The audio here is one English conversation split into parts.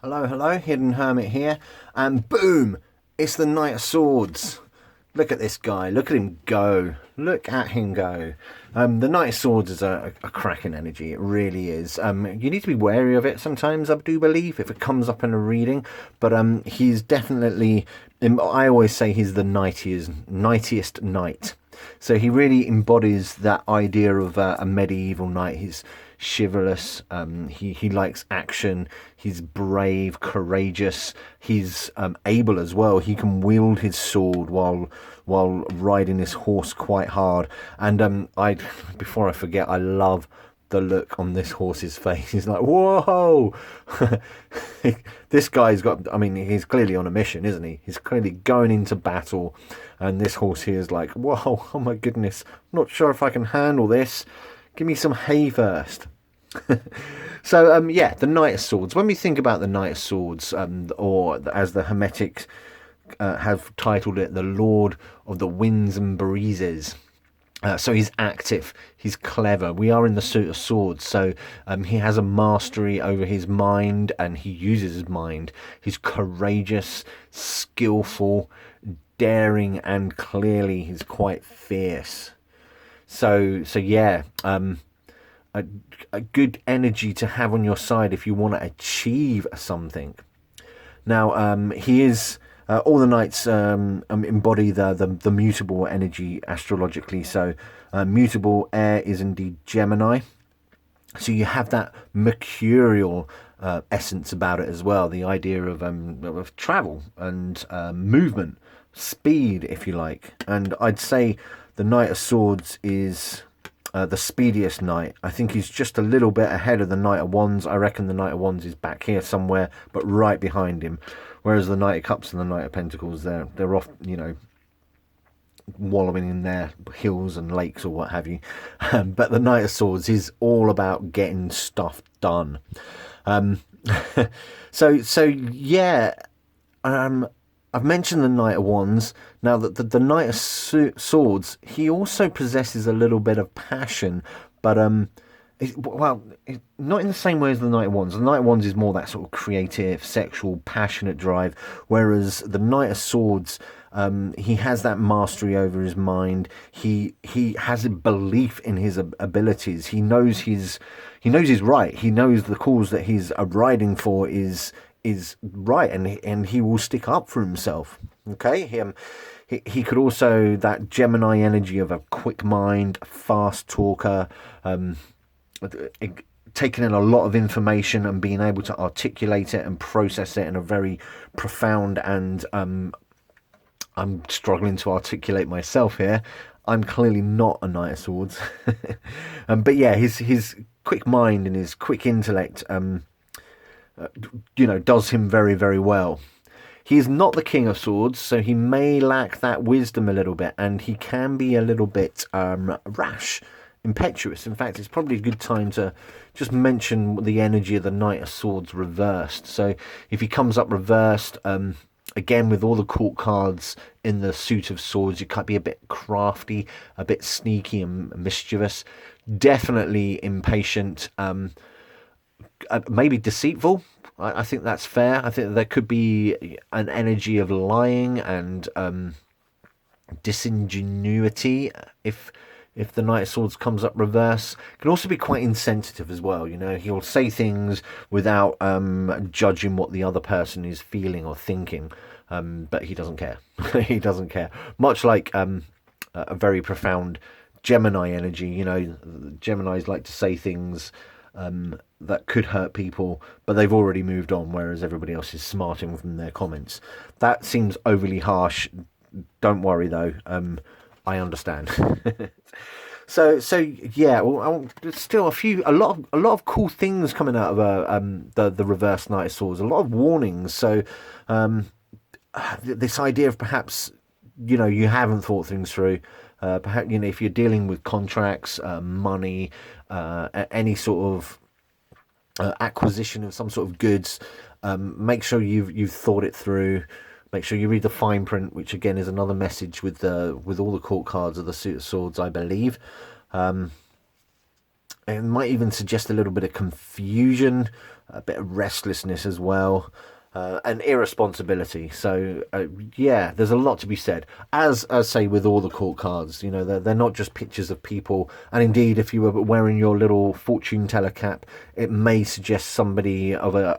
Hello, hello, Hidden Hermit here, and boom! It's the Knight of Swords. Look at this guy, look at him go. Look at him go. The Knight of Swords is a cracking energy, it really is. You need to be wary of it sometimes, I do believe, if it comes up in a reading, but he's definitely, I always say he's the knightiest knight. So he really embodies that idea of a medieval knight. He's chivalrous. He likes action. He's brave, courageous. He's able as well. He can wield his sword while riding his horse quite hard. And I before I forget, I love the look on this horse's face. He's like, whoa! This guy's got, I mean, he's clearly on a mission, isn't he? He's clearly going into battle. And this horse here is like, whoa, oh my goodness. I'm not sure if I can handle this. Give me some hay first. So, yeah, the Knight of Swords. When we think about the Knight of Swords, or as the Hermetics have titled it, the Lord of the Winds and Breezes. So he's active, he's clever. We are in the suit of swords, so he has a mastery over his mind, and he uses his mind. He's courageous, skillful, daring, and clearly he's quite fierce. So yeah, a, a good energy to have on your side if you want to achieve something. Now, he is. All the knights embody the mutable energy astrologically. So, mutable air is indeed Gemini. So you have that mercurial essence about it as well. The idea of travel and movement, speed, if you like. And I'd say the Knight of Swords is the speediest knight. I think he's just a little bit ahead of the Knight of Wands. I reckon the Knight of Wands is back here somewhere, but right behind him. Whereas the Knight of Cups and the Knight of Pentacles, they're off, wallowing in their hills and lakes or what have you. But the Knight of Swords is all about getting stuff done. Um, so yeah. I've mentioned the Knight of Wands. Now, that the Knight of Swords, he also possesses a little bit of passion, but not in the same way as the Knight of Wands. The Knight of Wands is more that sort of creative, sexual, passionate drive, whereas the Knight of Swords, he has that mastery over his mind. He has a belief in his abilities. He knows he's right. He knows the cause that he's riding for is right, and he will stick up for himself. Okay, he could also, that Gemini energy of a quick mind, a fast talker, taking in a lot of information and being able to articulate it and process it in a very profound and I'm struggling to articulate myself here. I'm clearly not a Knight of Swords. But yeah, his quick mind and his quick intellect does him very, very well. He is not the King of Swords, so he may lack that wisdom a little bit, and he can be a little bit rash, impetuous. In fact, it's probably a good time to just mention the energy of the Knight of Swords reversed. So if he comes up reversed, again, with all the court cards in the suit of swords, you could be a bit crafty, a bit sneaky and mischievous, definitely impatient, maybe deceitful. I think that's fair. I think there could be an energy of lying and disingenuity if the Knight of Swords comes up reverse. Can also be quite insensitive as well. He'll say things without judging what the other person is feeling or thinking, but he doesn't care. He doesn't care. Much like a very profound Gemini energy. Geminis like to say things that could hurt people, but they've already moved on, whereas everybody else is smarting from their comments. That seems overly harsh. Don't worry though, I understand. So yeah, well, still a lot of cool things coming out of the reverse Knight of Swords. A lot of warnings. So this idea of perhaps you haven't thought things through. Perhaps if you're dealing with contracts, money, any sort of acquisition of some sort of goods, make sure you've thought it through. Make sure you read the fine print, which again is another message with all the court cards of the suit of swords, I believe. It might even suggest a little bit of confusion a bit of restlessness as well. And irresponsibility. So yeah, there's a lot to be said. As I say with all the court cards, you know, they're not just pictures of people. And indeed, if you were wearing your little fortune teller cap, it may suggest somebody of a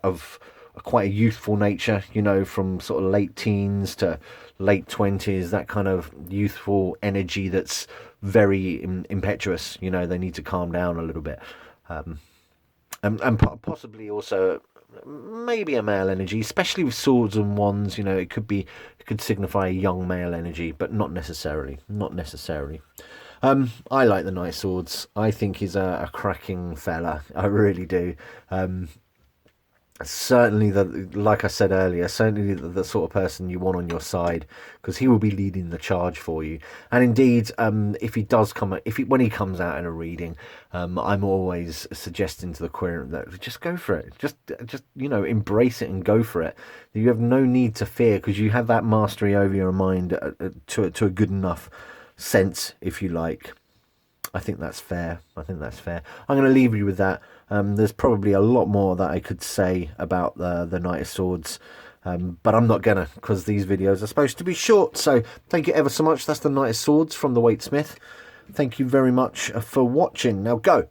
quite a youthful nature. You know, from sort of late teens to late 20s. That kind of youthful energy that's very impetuous. You know, they need to calm down a little bit. And possibly also maybe a male energy, especially with swords and wands. You know, it could signify a young male energy, but not necessarily. Not necessarily. I like the Knight of Swords. I think he's a cracking fella. I really do. Certainly, like I said earlier, certainly the sort of person you want on your side, because he will be leading the charge for you. And indeed, if he does come, when he comes out in a reading, I'm always suggesting to the querent that just go for it, just you know, embrace it and go for it. You have no need to fear, because you have that mastery over your mind to a good enough sense, if you like. I think that's fair. I think that's fair. I'm going to leave you with that. There's probably a lot more that I could say about the Knight of Swords, but I'm not gonna, because these videos are supposed to be short. So thank you ever so much. That's the Knight of Swords from the Waite Smith. Thank you very much for watching. Now go.